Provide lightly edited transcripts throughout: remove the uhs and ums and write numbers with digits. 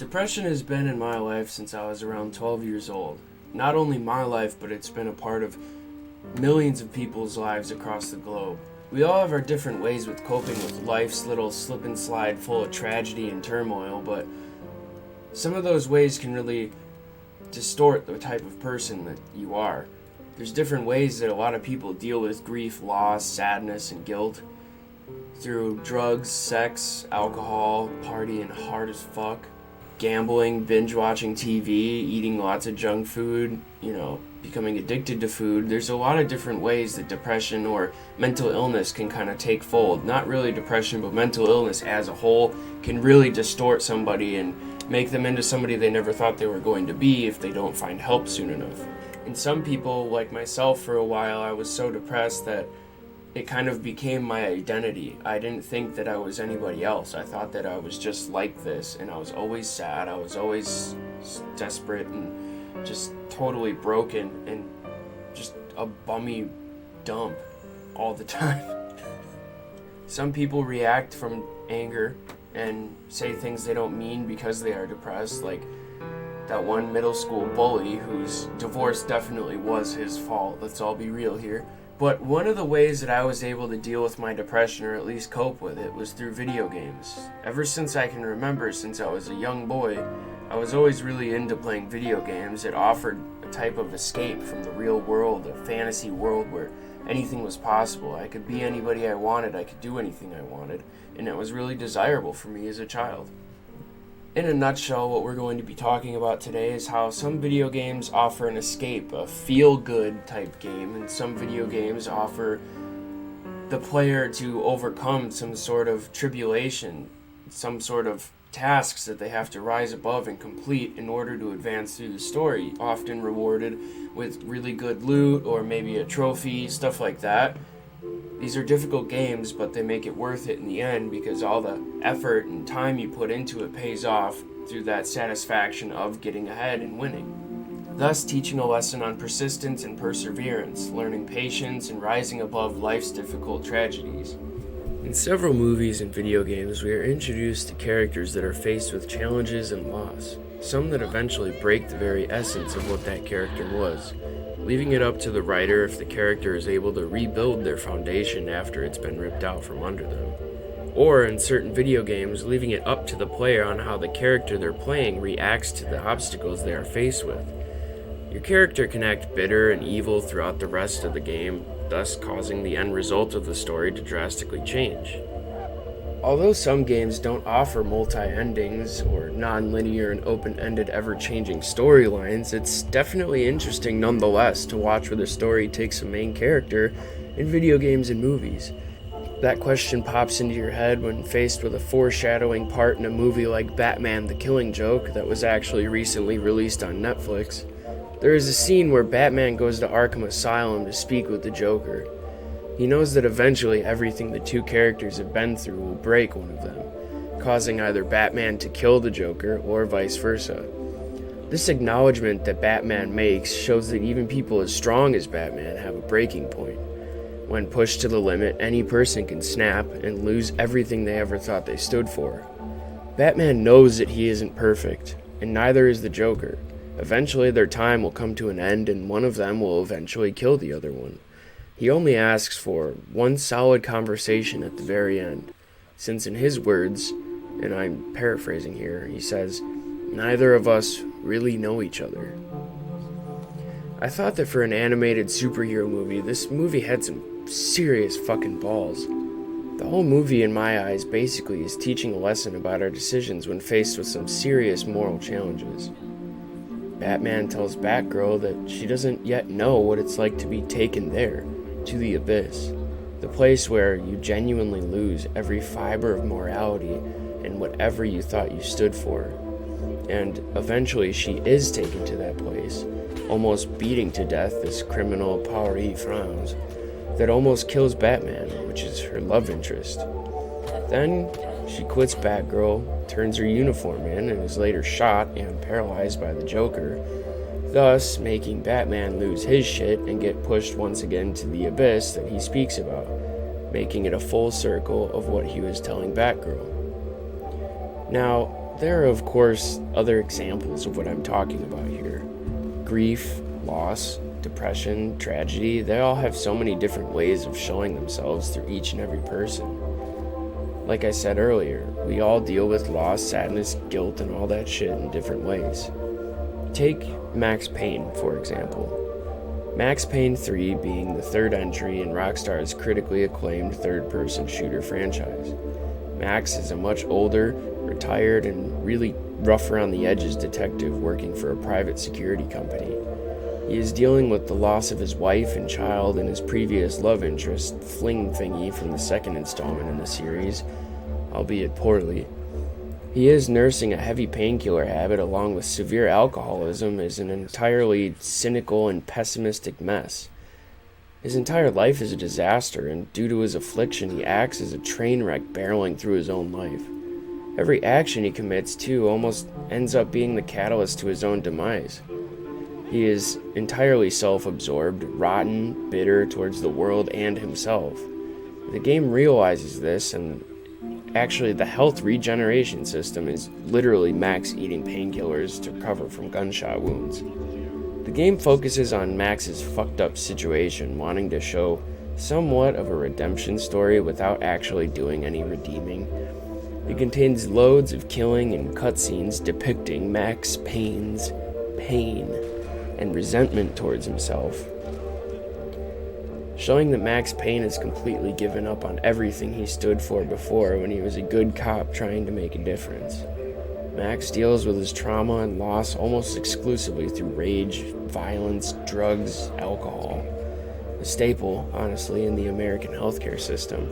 Depression has been in my life since I was around 12 years old. Not only my life, but it's been a part of millions of people's lives across the globe. We all have our different ways with coping with life's little slip and slide full of tragedy and turmoil, but some of those ways can really distort the type of person that you are. There's different ways that a lot of people deal with grief, loss, sadness, and guilt. Through drugs, sex, alcohol, partying hard as fuck, gambling, binge watching TV, eating lots of junk food, becoming addicted to food. There's a lot of different ways that depression or mental illness can kind of take fold. Not really depression, but mental illness as a whole can really distort somebody and make them into somebody they never thought they were going to be if they don't find help soon enough. And some people, like myself, for a while, I was so depressed that it kind of became my identity. I didn't think that I was anybody else. I thought that I was just like this, and I was always sad. I was always desperate and just totally broken and just a bummy dump all the time. Some people react from anger and say things they don't mean because they are depressed, like that one middle school bully whose divorce definitely was his fault. Let's all be real here. But one of the ways that I was able to deal with my depression, or at least cope with it, was through video games. Ever since I can remember, since I was a young boy, I was always really into playing video games. It offered a type of escape from the real world, a fantasy world where anything was possible. I could be anybody I wanted, I could do anything I wanted, and it was really desirable for me as a child. In a nutshell, what we're going to be talking about today is how some video games offer an escape, a feel-good type game, and some video games offer the player to overcome some sort of tribulation, some sort of tasks that they have to rise above and complete in order to advance through the story, often rewarded with really good loot or maybe a trophy, stuff like that. These are difficult games, but they make it worth it in the end because all the effort and time you put into it pays off through that satisfaction of getting ahead and winning. Thus, teaching a lesson on persistence and perseverance, learning patience and rising above life's difficult tragedies. In several movies and video games, we are introduced to characters that are faced with challenges and loss, some that eventually break the very essence of what that character was, leaving it up to the writer if the character is able to rebuild their foundation after it's been ripped out from under them. Or, in certain video games, leaving it up to the player on how the character they're playing reacts to the obstacles they are faced with. Your character can act bitter and evil throughout the rest of the game, thus causing the end result of the story to drastically change. Although some games don't offer multi-endings or non-linear and open-ended ever-changing storylines, it's definitely interesting nonetheless to watch where the story takes a main character in video games and movies. That question pops into your head when faced with a foreshadowing part in a movie like Batman: The Killing Joke that was actually recently released on Netflix. There is a scene where Batman goes to Arkham Asylum to speak with the Joker. He knows that eventually everything the two characters have been through will break one of them, causing either Batman to kill the Joker or vice versa. This acknowledgement that Batman makes shows that even people as strong as Batman have a breaking point. When pushed to the limit, any person can snap and lose everything they ever thought they stood for. Batman knows that he isn't perfect, and neither is the Joker. Eventually their time will come to an end, and one of them will eventually kill the other one. He only asks for one solid conversation at the very end, since in his words, and I'm paraphrasing here, he says, "Neither of us really know each other." I thought that for an animated superhero movie, this movie had some serious fucking balls. The whole movie, in my eyes, basically is teaching a lesson about our decisions when faced with some serious moral challenges. Batman tells Batgirl that she doesn't yet know what it's like to be taken there, to the abyss, the place where you genuinely lose every fiber of morality and whatever you thought you stood for. And eventually she is taken to that place, almost beating to death this criminal Paris France that almost kills Batman, which is her love interest. Then she quits Batgirl, turns her uniform in, and is later shot and paralyzed by the Joker, thus making Batman lose his shit and get pushed once again to the abyss that he speaks about, making it a full circle of what he was telling Batgirl. Now, There are, of course, other examples of what I'm talking about here. Grief, loss, depression, tragedy, they all have so many different ways of showing themselves through each and every person. Like I said earlier, we all deal with loss, sadness, guilt, and all that shit in different ways. Take Max Payne, for example. Max Payne 3 being the third entry in Rockstar's critically acclaimed third-person shooter franchise. Max is a much older, retired, and really rough around the edges detective working for a private security company. He is dealing with the loss of his wife and child and his previous love interest, fling thingy from the second installment in the series, albeit poorly. He is nursing a heavy painkiller habit along with severe alcoholism as an entirely cynical and pessimistic mess. His entire life is a disaster, and due to his affliction, he acts as a train wreck barreling through his own life. Every action he commits, too, almost ends up being the catalyst to his own demise. He is entirely self-absorbed, rotten, bitter towards the world and himself. The game realizes this, and actually the health regeneration system is literally Max eating painkillers to recover from gunshot wounds. The game focuses on Max's fucked up situation, wanting to show somewhat of a redemption story without actually doing any redeeming. It contains loads of killing and cutscenes depicting Max Payne's pain and resentment towards himself, showing that Max Payne has completely given up on everything he stood for before when he was a good cop trying to make a difference. Max deals with his trauma and loss almost exclusively through rage, violence, drugs, alcohol. A staple, honestly, in the American healthcare system.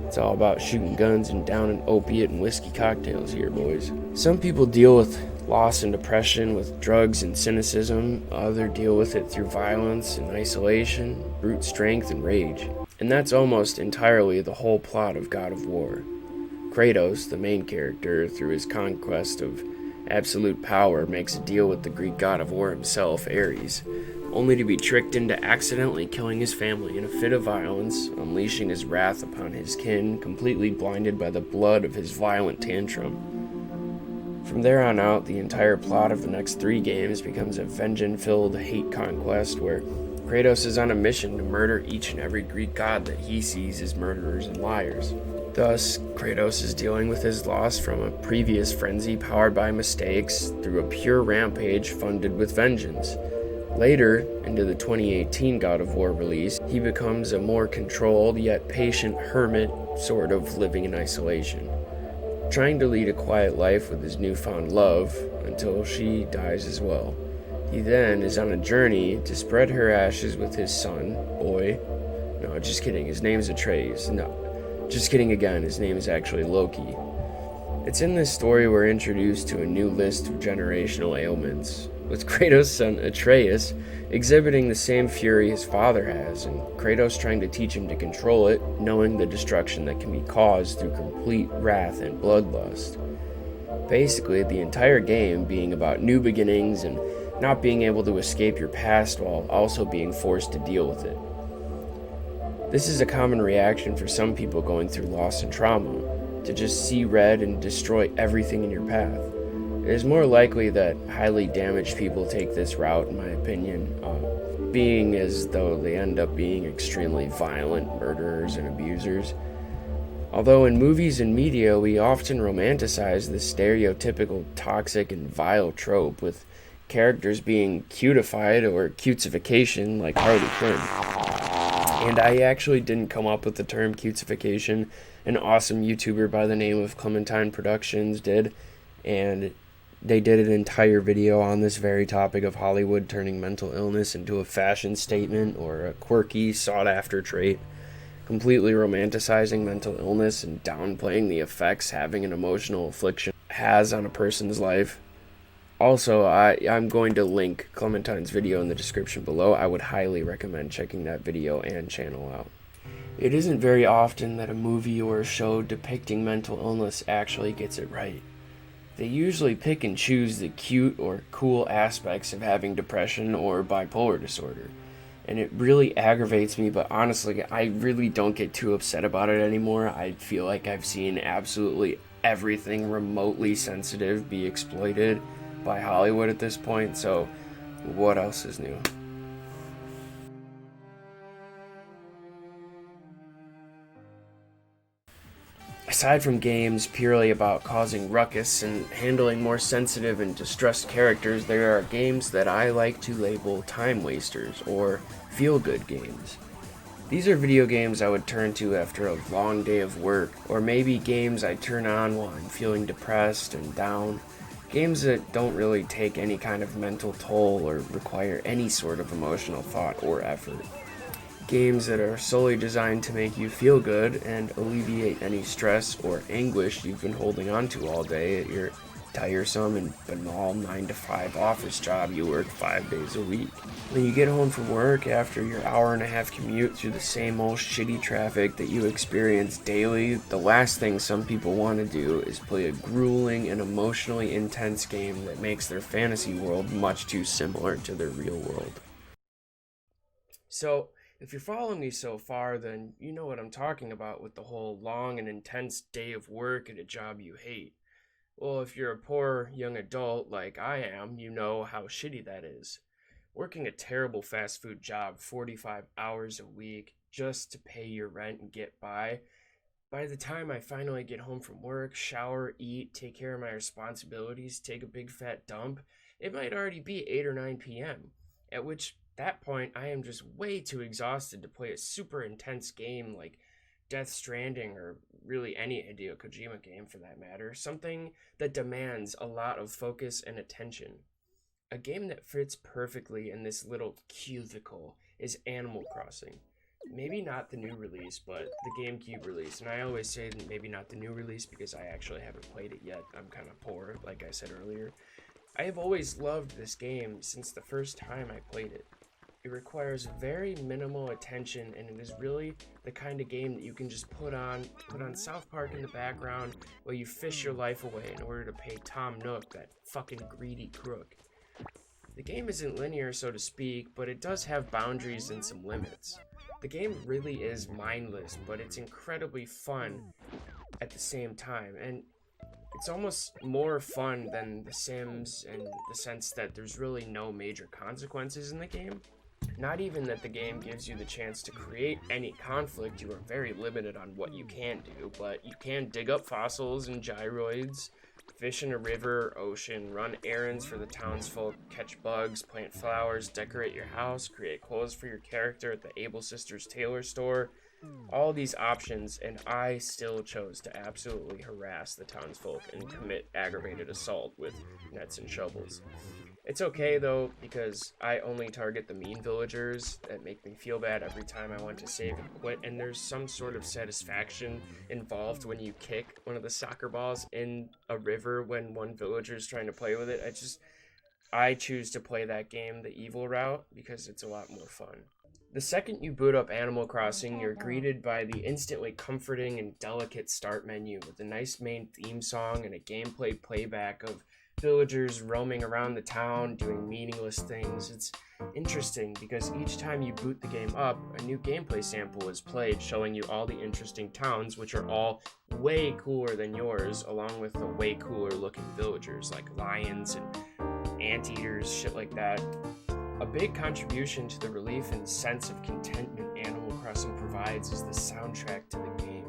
It's all about shooting guns and downing opiate and whiskey cocktails here, boys. Some people deal with loss and depression with drugs and cynicism. Others deal with it through violence and isolation, brute strength and rage. And that's almost entirely the whole plot of God of War. Kratos, the main character, through his conquest of absolute power, makes a deal with the Greek god of war himself, Ares, only to be tricked into accidentally killing his family in a fit of violence, unleashing his wrath upon his kin, completely blinded by the blood of his violent tantrum. From there on out, the entire plot of the next 3 games becomes a vengeance-filled hate conquest where Kratos is on a mission to murder each and every Greek god that he sees as murderers and liars. Thus, Kratos is dealing with his loss from a previous frenzy powered by mistakes through a pure rampage funded with vengeance. Later, into the 2018 God of War release, he becomes a more controlled yet patient hermit, sort of living in isolation, trying to lead a quiet life with his newfound love until she dies as well. He then is on a journey to spread her ashes with his son, boy. No, just kidding, his name is Atreus. No, just kidding again, his name is actually Loki. It's in this story we're introduced to a new list of generational ailments, with Kratos' son Atreus exhibiting the same fury his father has, and Kratos trying to teach him to control it, knowing the destruction that can be caused through complete wrath and bloodlust. Basically, the entire game being about new beginnings and not being able to escape your past while also being forced to deal with it. This is a common reaction for some people going through loss and trauma, to just see red and destroy everything in your path. It is more likely that highly damaged people take this route, in my opinion, being as though they end up being extremely violent murderers and abusers. Although in movies and media, we often romanticize the stereotypical toxic and vile trope, with characters being cutified or cutification like Harley Quinn. And I actually didn't come up with the term cutification. An awesome YouTuber by the name of Clementine Productions did, and they did an entire video on this very topic of Hollywood turning mental illness into a fashion statement or a quirky, sought-after trait, completely romanticizing mental illness and downplaying the effects having an emotional affliction has on a person's life. Also, I'm going to link Clementine's video in the description below. I would highly recommend checking that video and channel out. It isn't very often that a movie or a show depicting mental illness actually gets it right. They usually pick and choose the cute or cool aspects of having depression or bipolar disorder. And it really aggravates me, but honestly, I really don't get too upset about it anymore. I feel like I've seen absolutely everything remotely sensitive be exploited by Hollywood at this point, so what else is new? Aside from games purely about causing ruckus and handling more sensitive and distressed characters, there are games that I like to label time wasters, or feel-good games. These are video games I would turn to after a long day of work, or maybe games I turn on while I'm feeling depressed and down. Games that don't really take any kind of mental toll or require any sort of emotional thought or effort. Games that are solely designed to make you feel good and alleviate any stress or anguish you've been holding on to all day at your tiresome and banal 9-to-5 office job you work 5 days a week. When you get home from work after your hour-and-a-half commute through the same old shitty traffic that you experience daily, the last thing some people want to do is play a grueling and emotionally intense game that makes their fantasy world much too similar to their real world. So, if you're following me so far, then you know what I'm talking about with the whole long and intense day of work at a job you hate. Well, if you're a poor young adult like I am, you know how shitty that is. Working a terrible fast food job 45 hours a week just to pay your rent and get by the time I finally get home from work, shower, eat, take care of my responsibilities, take a big fat dump, it might already be 8 or 9 p.m., at which that point I am just way too exhausted to play a super intense game like Death Stranding, or really any Hideo Kojima game for that matter, something that demands a lot of focus and attention. A game that fits perfectly in this little cubicle is Animal Crossing. Maybe not the new release, but the GameCube release. And I always say maybe not the new release because I actually haven't played it yet. I'm kind of poor, like I said earlier. I have always loved this game since the first time I played it. It requires very minimal attention, and it is really the kind of game that you can just put on South Park in the background while you fish your life away in order to pay Tom Nook, that fucking greedy crook. The game isn't linear, so to speak, but it does have boundaries and some limits. The game really is mindless, but it's incredibly fun at the same time, and it's almost more fun than The Sims in the sense that there's really no major consequences in the game. Not even that the game gives you the chance to create any conflict. You are very limited on what you can do, but you can dig up fossils and gyroids, fish in a river, ocean, run errands for the townsfolk, catch bugs, plant flowers, decorate your house, create clothes for your character at the Able Sisters tailor store. All these options, and I still chose to absolutely harass the townsfolk and commit aggravated assault with nets and shovels. It's okay though, because I only target the mean villagers that make me feel bad every time I want to save and quit, and there's some sort of satisfaction involved when you kick one of the soccer balls in a river when one villager is trying to play with it. I choose to play that game the evil route because it's a lot more fun. The second you boot up Animal Crossing, you're greeted by the instantly comforting and delicate start menu with a nice main theme song and a gameplay playback of villagers roaming around the town doing meaningless things. It's interesting because each time you boot the game up, a new gameplay sample is played showing you all the interesting towns, which are all way cooler than yours, along with the way cooler looking villagers like lions and anteaters, shit like that. A big contribution to the relief and sense of contentment Animal Crossing provides is the soundtrack to the game.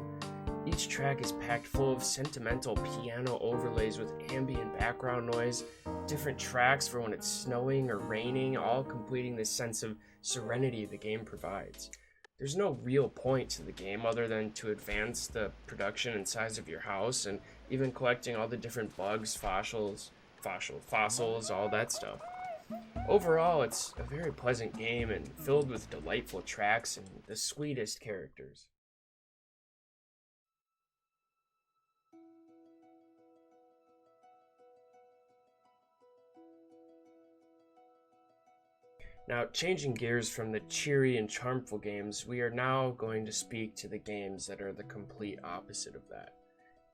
Each track is packed full of sentimental piano overlays with ambient background noise, different tracks for when it's snowing or raining, all completing this sense of serenity the game provides. There's no real point to the game other than to advance the production and size of your house, and even collecting all the different bugs, fossils, all that stuff. Overall, it's a very pleasant game and filled with delightful tracks and the sweetest characters. Now, changing gears from the cheery and charmful games, we are now going to speak to the games that are the complete opposite of that.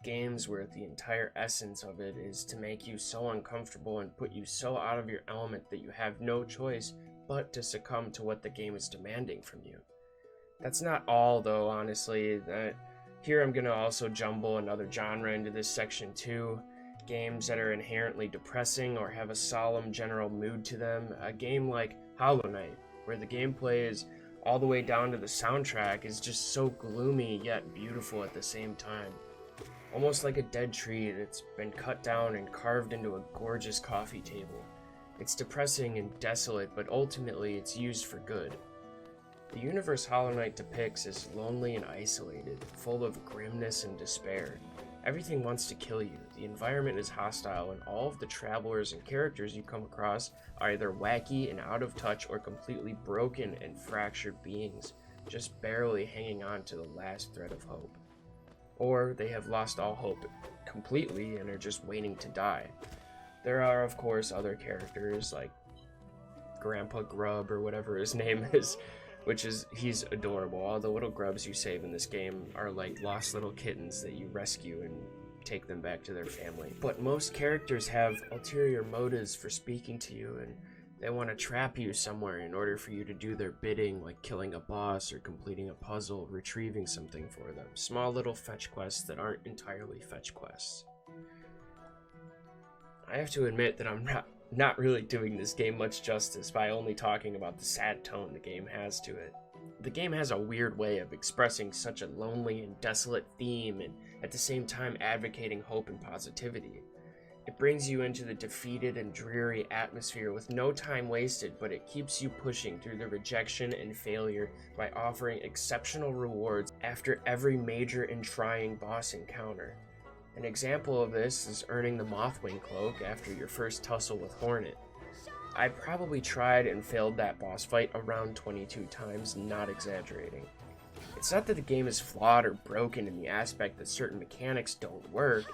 Games where the entire essence of it is to make you so uncomfortable and put you so out of your element that you have no choice but to succumb to what the game is demanding from you. That's not all, though, honestly. Here I'm going to also jumble another genre into this section too. Games that are inherently depressing or have a solemn general mood to them. A game like Hollow Knight, where the gameplay is all the way down to the soundtrack, is just so gloomy yet beautiful at the same time. Almost like a dead tree that's been cut down and carved into a gorgeous coffee table. It's depressing and desolate, but ultimately it's used for good. The universe Hollow Knight depicts is lonely and isolated, full of grimness and despair. Everything wants to kill you, the environment is hostile, and all of the travelers and characters you come across are either wacky and out of touch or completely broken and fractured beings, just barely hanging on to the last thread of hope. Or they have lost all hope completely and are just waiting to die. There are, of course, other characters like Grandpa Grub or whatever his name is, he's adorable. All the little grubs you save in this game are like lost little kittens that you rescue and take them back to their family. But most characters have ulterior motives for speaking to you, and they want to trap you somewhere in order for you to do their bidding, like killing a boss or completing a puzzle, retrieving something for them. Small little fetch quests that aren't entirely fetch quests. I have to admit that I'm not really doing this game much justice by only talking about the sad tone the game has to it. The game has a weird way of expressing such a lonely and desolate theme and at the same time advocating hope and positivity. It brings you into the defeated and dreary atmosphere with no time wasted, but it keeps you pushing through the rejection and failure by offering exceptional rewards after every major and trying boss encounter. An example of this is earning the Mothwing Cloak after your first tussle with Hornet. I probably tried and failed that boss fight around 22 times, not exaggerating. It's not that the game is flawed or broken in the aspect that certain mechanics don't work.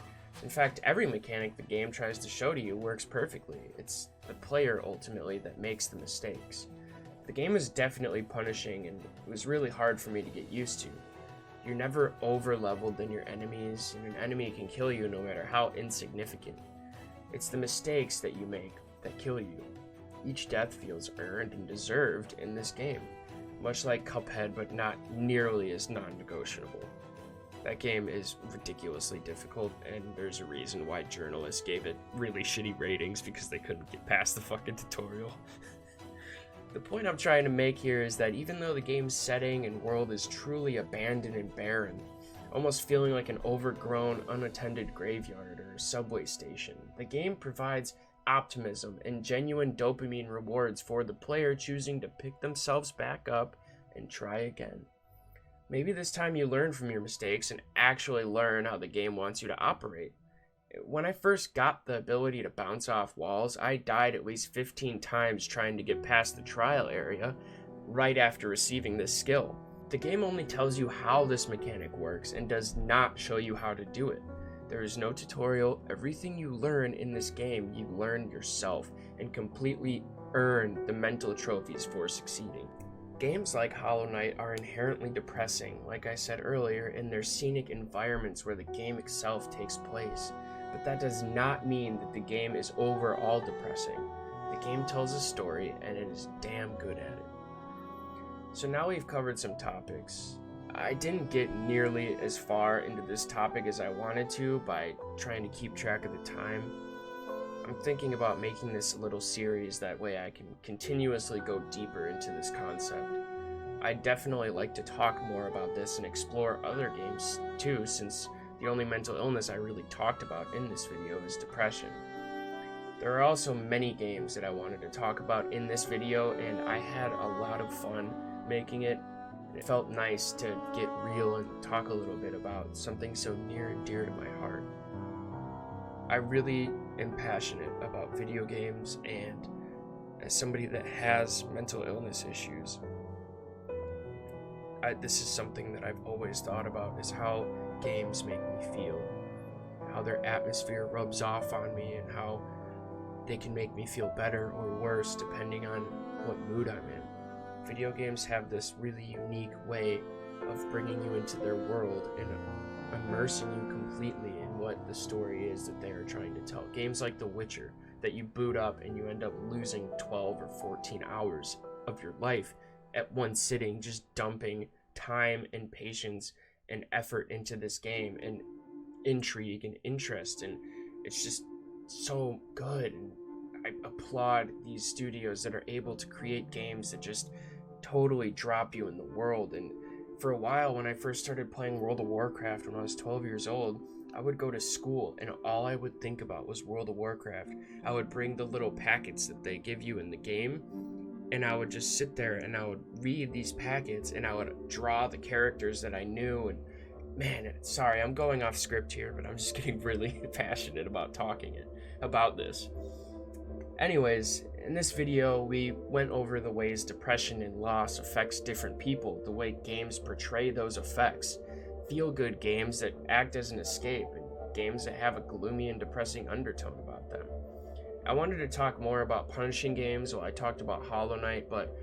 In fact, every mechanic the game tries to show to you works perfectly. It's the player ultimately that makes the mistakes. The game is definitely punishing, and it was really hard for me to get used to. You're never over-leveled than your enemies, and an enemy can kill you no matter how insignificant. It's the mistakes that you make that kill you. Each death feels earned and deserved in this game, much like Cuphead, but not nearly as non-negotiable. That game is ridiculously difficult, and there's a reason why journalists gave it really shitty ratings, because they couldn't get past the fucking tutorial. The point I'm trying to make here is that even though the game's setting and world is truly abandoned and barren, almost feeling like an overgrown, unattended graveyard or subway station, the game provides optimism and genuine dopamine rewards for the player choosing to pick themselves back up and try again. Maybe this time you learn from your mistakes and actually learn how the game wants you to operate. When I first got the ability to bounce off walls, I died at least 15 times trying to get past the trial area right after receiving this skill. The game only tells you how this mechanic works and does not show you how to do it. There is no tutorial. Everything you learn in this game, you learn yourself and completely earn the mental trophies for succeeding. Games like Hollow Knight are inherently depressing, like I said earlier, in their scenic environments where the game itself takes place. But that does not mean that the game is overall depressing. The game tells a story, and it is damn good at it. So now we've covered some topics. I didn't get nearly as far into this topic as I wanted to by trying to keep track of the time. I'm thinking about making this a little series, that way I can continuously go deeper into this concept. I'd definitely like to talk more about this and explore other games too, since the only mental illness I really talked about in this video is depression. There are also many games that I wanted to talk about in this video, and I had a lot of fun making it. It felt nice to get real and talk a little bit about something so near and dear to my heart. I really am passionate about video games, and as somebody that has mental illness issues, this is something that I've always thought about, is how games make me feel, how their atmosphere rubs off on me, and how they can make me feel better or worse depending on what mood I'm in. Video games have this really unique way of bringing you into their world and immersing you completely in what the story is that they are trying to tell. Games like The Witcher that you boot up and you end up losing 12 or 14 hours of your life at one sitting, just dumping time and patience and effort into this game, and intrigue and interest, and it's just so good. And I applaud these studios that are able to create games that just totally drop you in the world. And for a while, when I first started playing World of Warcraft when I was 12 years old, I would go to school and all I would think about was World of Warcraft. I would bring the little packets that they give you in the game, and I would just sit there and I would read these packets and I would draw the characters that I knew. And man, sorry, I'm going off script here, but I'm just getting really passionate about talking about this. Anyways, in this video, we went over the ways depression and loss affects different people, the way games portray those effects, feel-good games that act as an escape, and games that have a gloomy and depressing undertone about them. I wanted to talk more about punishing games while I talked about Hollow Knight, but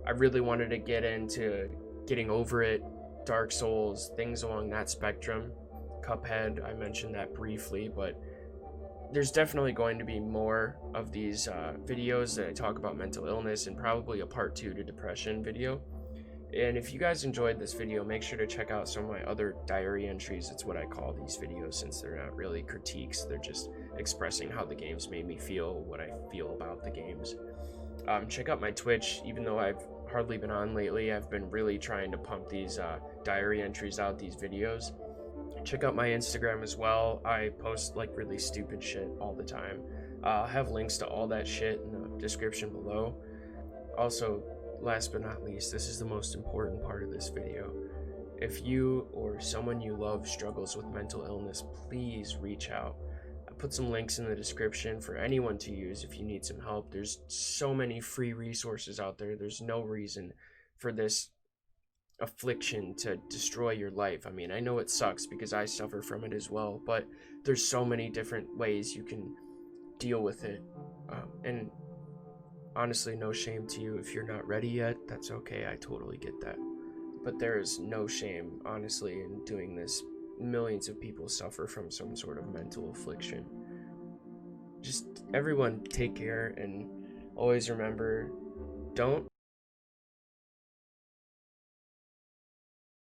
I really wanted to get into getting over it, Dark Souls, things along that spectrum. Cuphead, I mentioned that briefly, but there's definitely going to be more of these videos that I talk about mental illness, and probably a part 2 to depression video. And if you guys enjoyed this video, make sure to check out some of my other diary entries. It's what I call these videos, since they're not really critiques, they're just expressing how the games made me feel, what I feel about the games. Check out my Twitch. Even though I've hardly been on lately, I've been really trying to pump these diary entries out, these videos. Check out my Instagram as well. I post like really stupid shit all the time. I'll have links to all that shit in the description below. Also, last but not least, this is the most important part of this video. If you or someone you love struggles with mental illness, please reach out. I put some links in the description for anyone to use if you need some help. There's so many free resources out there. There's no reason for this affliction to destroy your life. I mean, I know it sucks because I suffer from it as well, but there's so many different ways you can deal with it. And honestly, no shame to you if you're not ready yet. That's okay. I totally get that. But there is no shame, honestly, in doing this. Millions of people suffer from some sort of mental affliction. Just everyone take care, and always remember, don't